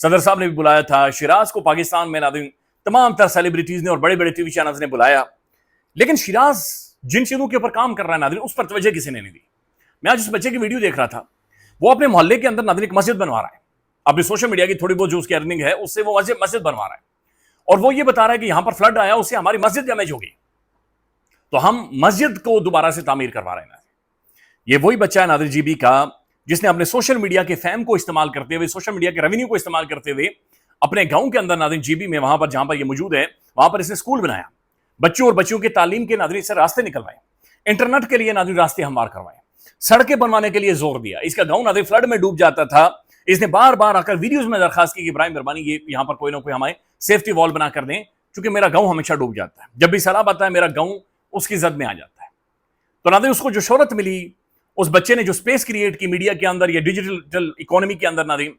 صدر صاحب نے بھی بلایا تھا، شیراز کو پاکستان میں ناظرین تمام تر سیلیبریٹیز نے اور بڑے بڑے ٹی وی چینلز نے بلایا، لیکن شیراز جن چیزوں کے اوپر کام کر رہا ہے ناظرین اس پر توجہ کسی نے نہیں دی. میں آج اس بچے کی ویڈیو دیکھ رہا تھا، وہ اپنے محلے کے اندر ناظرین ایک مسجد بنوا رہا ہے، اپنی سوشل میڈیا کی تھوڑی بہت جو اس کی ارننگ ہے اس سے وہ مسجد بنوا رہا ہے، اور وہ یہ بتا رہا ہے کہ یہاں پر فلڈ آیا، اس سے ہماری مسجد ڈیمیج ہو گئی، تو ہم مسجد کو دوبارہ سے تعمیر کروا رہے ہیں. یہ وہی بچہ ہے ناظرین جی بی کا جس نے اپنے سوشل میڈیا کے فیم کو استعمال کرتے ہوئے، سوشل میڈیا کے ریونیو کو استعمال کرتے ہوئے اپنے گاؤں کے اندر ناظرین جی بی میں وہاں پر جہاں پر یہ موجود ہے وہاں پر اس نے اسکول بنایا، بچوں اور بچیوں کی تعلیم کے ناظرین سے راستے نکلوائے، انٹرنیٹ کے لیے ناظرین راستے ہموار کروائے، سڑکیں بنوانے کے لیے زور دیا. اس کا گاؤں ناظرین فلڈ میں ڈوب جاتا تھا، اس نے بار بار آ کر ویڈیوز میں درخواست کی کہ ابراہیم مہربانی یہ یہاں پر کوئی نہ کوئی ہمیں سیفٹی وال بنا کر دیں، کیونکہ میرا گاؤں ہمیشہ ڈوب جاتا ہے، جب بھی سیلاب آتا ہے میرا گاؤں اس کی زد میں آ جاتا ہے. تو ناظرین اس کو جو شہرت ملی، اس بچے نے جو سپیس کریٹ کی میڈیا کے اندر یا ڈیجیٹل اکانومی کے اندر ناظرین،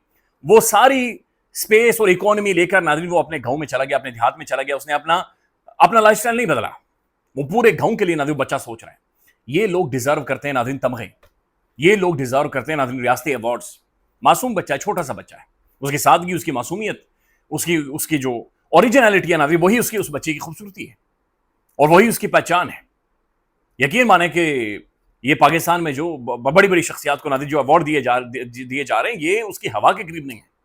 وہ ساری سپیس اور اکانومی لے کر ناظرین وہ اپنے گاؤں میں چلا گیا، اپنے دیہات میں چلا گیا. اس نے اپنا لائف سٹائل نہیں بدلا، وہ پورے گاؤں کے لیے ناظرین بچہ سوچ رہے ہیں. یہ لوگ ڈیزرو کرتے ہیں ناظرین تمغے، یہ لوگ ڈیزرو کرتے ہیں ناظرین ریاستی ایوارڈز. معصوم بچہ ہے، چھوٹا سا بچہ ہے، اس کی سادگی، اس کی معصومیت، اس کی جو اوریجنلٹی ہے ناظرین، وہی اس بچے کی خوبصورتی ہے اور وہی اس کی پہچان ہے. یقین مانیں کہ یہ پاکستان میں جو بڑی بڑی شخصیات کو ناظرین جو ایوارڈ دیے جا رہے ہیں یہ اس کی ہوا کے قریب نہیں ہے.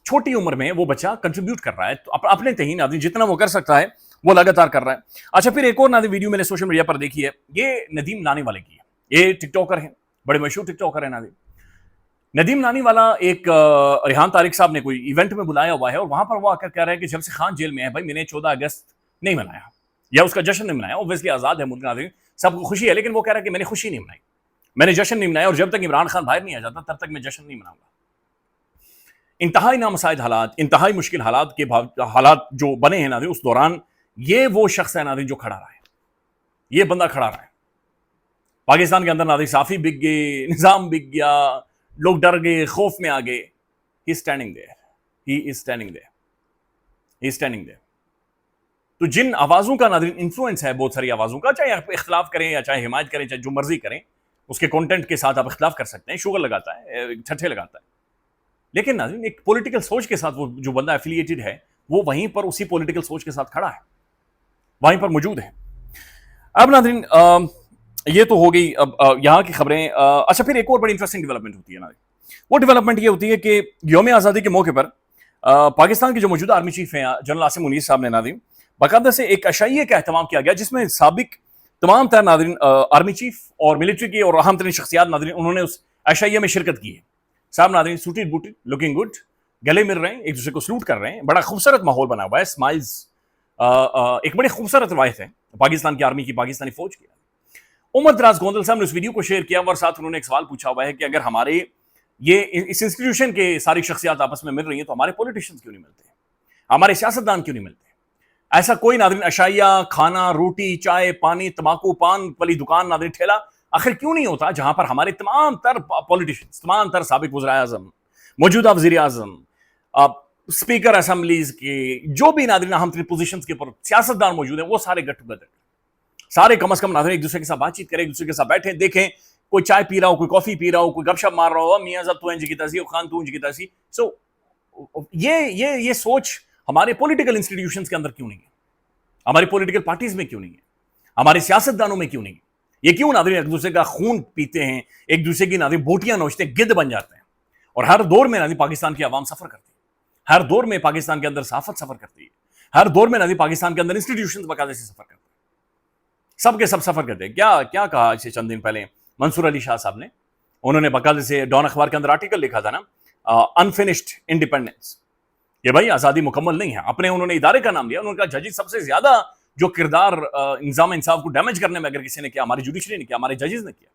چھوٹی عمر میں وہ بچہ کنٹریبیوٹ کر رہا ہے، تو اپنے تہی ناظرین جتنا وہ کر سکتا ہے وہ لگاتار کر رہا ہے. اچھا، پھر ایک اور ناظرین ویڈیو میں نے سوشل میڈیا پر دیکھی ہے، یہ ندیم نانی والے کی ہے. یہ ٹک ٹاکر ہیں، بڑے مشہور ٹک ٹاکر ہیں ناظرین. ندیم نانی والا ایک ریحان طارق صاحب نے کوئی ایونٹ میں بلایا ہوا ہے، اور وہاں پر وہ آ کر کہہ رہا ہے کہ جب سے خان جیل میں ہے بھائی میں نے 14 اگست نہیں منایا یا اس کا جشن نہیں منایا. اوبویسلی آزاد ہے ملک ناظرین، سب کو خوشی ہے، لیکن وہ کہہ رہا ہے کہ میں نے خوشی نہیں منائی، میں نے جشن نہیں منایا، اور جب تک عمران خان باہر نہیں آ جاتا تب تک میں جشن نہیں مناؤں گا. انتہائی نامساعد حالات، انتہائی مشکل حالات کے حالات جو بنے ہیں ناظرین اس دوران یہ وہ شخص ہے ناظرین جو کھڑا رہا ہے، یہ بندہ کھڑا رہا ہے. پاکستان کے اندر ناظرین صافی بک گئے، نظام بک گیا، لوگ ڈر گئے، خوف میں آ گئے. He is standing there, he is standing there, he is standing there. تو جن آوازوں کا ناظرین انفلوئنس ہے، بہت ساری آوازوں کا، چاہے آپ اختلاف کریں یا چاہے حمایت کریں، چاہے جو مرضی کریں، اس کے کنٹینٹ کے ساتھ آپ اختلاف کر سکتے ہیں، شوگر لگاتا ہے، ٹھٹھے لگاتا ہے، لیکن ناظرین ایک پولیٹیکل سوچ کے ساتھ وہ جو بندہ ایفیلیٹڈ ہے وہ وہیں پر اسی پولیٹیکل سوچ کے ساتھ کھڑا ہے، وہیں پر موجود ہے. اب ناظرین یہ تو ہو گئی اب یہاں کی خبریں. اچھا، پھر ایک اور بڑی انٹرسٹنگ ڈیولپمنٹ ہوتی ہے ناظرین. وہ ڈیولپمنٹ یہ ہوتی ہے کہ یوم آزادی کے موقع پر پاکستان کے جو موجودہ آرمی چیف ہیں جنرل عاصم منیر صاحب نے ناظرین باقاعدہ سے ایک عشائیے کا اہتمام کیا گیا، جس میں سابق تمام تر ناظرین آرمی چیف اور ملٹری کی اور اہم ترین شخصیات ناظرین انہوں نے اس عشائیے میں شرکت کی ہے. صاحب ناظرین سوٹڈ بوٹڈ، لکنگ گڈ، گلے مل رہے ہیں، ایک دوسرے کو سلوٹ کر رہے ہیں، بڑا خوبصورت ماحول بنا ہوا ہے، اسمائلز. ایک بڑی خوبصورت روایت ہے پاکستان کی آرمی کی، پاکستانی فوج کی. عمر دراز گوندل صاحب نے اس ویڈیو کو شیئر کیا اور ساتھ انہوں نے ایک سوال پوچھا ہوا ہے کہ اگر ہمارے یہ اس انسٹیٹیوشن کے ساری شخصیات آپس میں مل رہی ہیں تو ہمارے پولیٹیشنز کیوں نہیں ملتے، ہمارے سیاستدان کیوں نہیں ملتے. ایسا کوئی ناظرین عشائیہ، کھانا، روٹی، چائے، پانی، تمباکو، پان والی دکان، ناظرین ٹھیلا آخر کیوں نہیں ہوتا جہاں پر ہمارے تمام تر پولیٹیشنز، تمام تر سابق وزرائے اعظم، موجودہ وزیر اعظم، اسپیکر اسمبلیز کے جو بھی ناظرین اہم ترین پوزیشنز کے اوپر سیاستدان موجود ہیں، وہ سارے گٹ ٹوگیدر، سارے کم از کم ناظرین ایک دوسرے کے ساتھ بات چیت کریں، ایک دوسرے کے ساتھ بیٹھیں، دیکھیں کوئی چائے پی رہا ہو، کوئی کافی پی رہا ہو، کوئی گپ شپ مار رہا ہو، میاں صاحب تو انج کی تسی، خان تو انج کی تسی. سو یہ سوچ ہمارے پولیٹیکل انسٹیٹیوشنز کے اندر کیوں نہیں ہے، ہماری پولیٹیکل پارٹیز میں کیوں نہیں ہے، ہمارے سیاستدانوں میں کیوں نہیں ہے؟ یہ کیوں ناظرین ایک دوسرے کا خون پیتے ہیں، ایک دوسرے کی ناظرین بوٹیاں نوچتے ہیں، گدھ بن جاتے ہیں. اور ہر دور میں ناظرین پاکستان کی عوام سفر کرتی ہے، ہر دور میں پاکستان کے اندر صحافت سفر کرتی ہے، ہر دور میں ناظرین پاکستان کے اندر انسٹیٹیوشنز باقاعدہ سے سفر کرتے ہیں، سب کے سب سفر کرتے ہیں. کیا کہا اسے چند دن پہلے منصور علی شاہ صاحب نے، انہوں نے باقاعدہ سے ڈان اخبار کے اندر آرٹیکل لکھا تھا نا، انفنشڈ انڈیپینڈنس، کہ بھائی آزادی مکمل نہیں ہے. اپنے انہوں نے ادارے کا نام لیا، انہوں نے کہا ججز سب سے زیادہ جو کردار نظام انصاف کو ڈیمیج کرنے میں اگر کسی نے کیا، ہماری جوڈیشری نے کیا، ہمارے ججز نے کیا،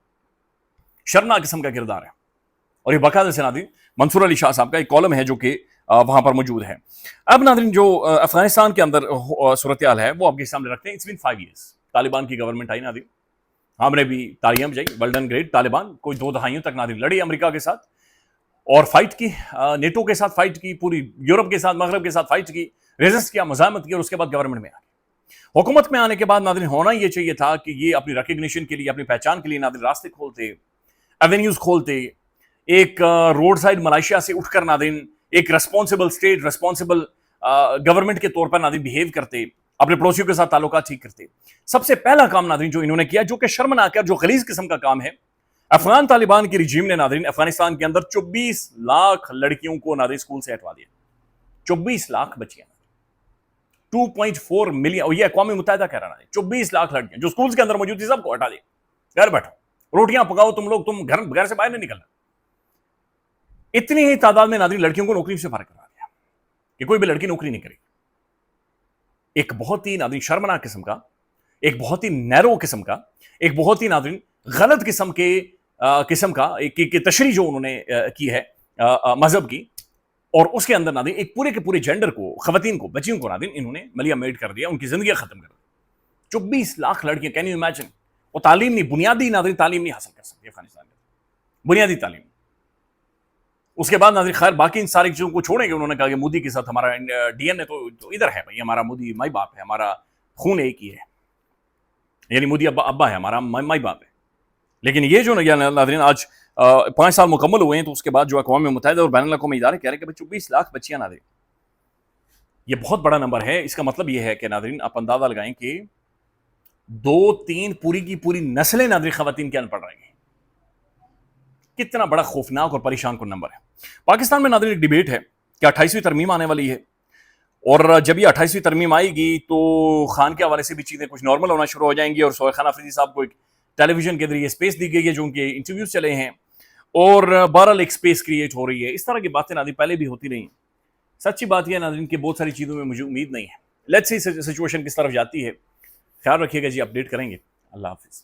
شرمناک قسم کا کردار ہے. اور یہ باقاعدہ سے ناظرین منصور علی شاہ صاحب کا ایک کالم ہے جو کہ وہاں پر موجود ہے. اب ناظرین جو افغانستان کے اندر صورتحال ہے وہ آپ کے سامنے رکھتے ہیں. اٹس بین 5 years طالبان کی گورنمنٹ آئی ناظرین، ہم نے بھی تالیاں بجائی، ویل ڈن گریٹ. طالبان کوئی 2 دہائیوں تک ناظرین لڑی امریکہ کے ساتھ اور فائٹ کی، نیٹو کے ساتھ فائٹ کی، پوری یورپ کے ساتھ، مغرب کے ساتھ فائٹ کی، ریزسٹ کیا، مزاحمت کی، اور اس کے بعد گورنمنٹ میں آ گئی. حکومت میں آنے کے بعد ناظرین ہونا یہ چاہیے تھا کہ یہ اپنی ریکگنیشن کے لیے، اپنی پہچان کے لیے ناظرین راستے کھولتے، ایونیوز کھولتے. ایک روڈ سائڈ ملائیشیا سے اٹھ کر ناظرین ایک ریسپانسبل اسٹیٹ، ریسپانسبل گورنمنٹ کے طور پر ناظرین بہیو کرتے، اپنے پڑوسیوں کے ساتھ تعلقات ٹھیک کرتے. سب سے پہلا کام ناظرین جو انہوں نے کیا، جو کہ شرمناک ہے، جو غلیظ قسم کا کام ہے، افغان طالبان کی رجیم نے ناظرین افغانستان کے اندر 24 لاکھ لڑکیوں کو ناظرین اسکول سے ہٹوا دیا. 24 لاکھ بچیاں، 2.4 ملین، اور یہ اقوام متحدہ کہہ رہا ہے 24 لاکھ لڑکیاں جو اسکولز کے اندر موجود تھی سب کو ہٹا دیا. گھر بیٹھو، روٹیاں پکاؤ تم لوگ، تم گھر سے باہر نہیں نکلنا. اتنی ہی تعداد میں ناظرین لڑکیوں کو نوکری سے فارغ کرا دیا کہ کوئی بھی لڑکی نوکری نہیں کرے. ایک بہت ہی ناظرین شرمناک قسم کا، ایک بہت ہی نیرو قسم کا، ایک بہت ہی ناظرین غلط قسم کا ایک تشریح جو انہوں نے کی ہے مذہب کی، اور اس کے اندر ناظرین ایک پورے کے پورے جینڈر کو، خواتین کو، بچیوں کو ناظرین انہوں نے ملیا میٹ کر دیا، ان کی زندگیاں ختم کر دی. 24 لاکھ لڑکیاں، کین یو امیجن؟ وہ تعلیم نہیں، بنیادی ناظرین تعلیم نہیں حاصل کر سکتی افغانستان میں، بنیادی تعلیم. اس کے بعد ناظرین خیر باقی ان ساری چیزوں کو چھوڑیں گے. انہوں نے کہا کہ مودی کے ساتھ ہمارا ڈی این اے تو ادھر ہے بھائی، ہمارا مودی مائی باپ ہے، ہمارا خون ایک ہی ہے، یعنی مودی ابا ہے، ہمارا مائی باپ ہے. لیکن یہ جو ناظرین آج 5 سال مکمل ہوئے ہیں، تو اس کے بعد جو اقوام متحدہ اور بین الاقوامی ادارے کہہ رہے ہیں کہ 24 لاکھ بچیاں ناظرین، یہ بہت بڑا نمبر ہے. اس کا مطلب یہ ہے کہ ناظرین آپ اندازہ لگائیں کہ 2-3 پوری کی پوری نسلیں ناظرین خواتین کے ان پڑھ رہی ہیں. کتنا بڑا خوفناک اور پریشان کن نمبر ہے. پاکستان میں ناظرین ایک ڈیبیٹ ہے کہ 28ویں ترمیم آنے والی ہے، اور جب یہ 28ویں ترمیم آئے گی تو خان کے حوالے سے بھی چیزیں کچھ نارمل ہونا شروع ہو جائیں گی. اور سہیل خان آفریدی صاحب کو ایک ٹیلی ویژن کے ذریعے اسپیس دی گئی ہے، جو ان کے انٹرویوز چلے ہیں، اور بہرحال ایک اسپیس کریٹ ہو رہی ہے. اس طرح کی باتیں ناظرین پہلے بھی ہوتی رہی. سچی بات یہ ناظرین کہ بہت ساری چیزوں میں مجھے امید نہیں ہے. لیٹس سی سچویشن کس طرف جاتی ہے. خیال رکھیے گا جی، اپڈیٹ کریں گے. اللہ حافظ.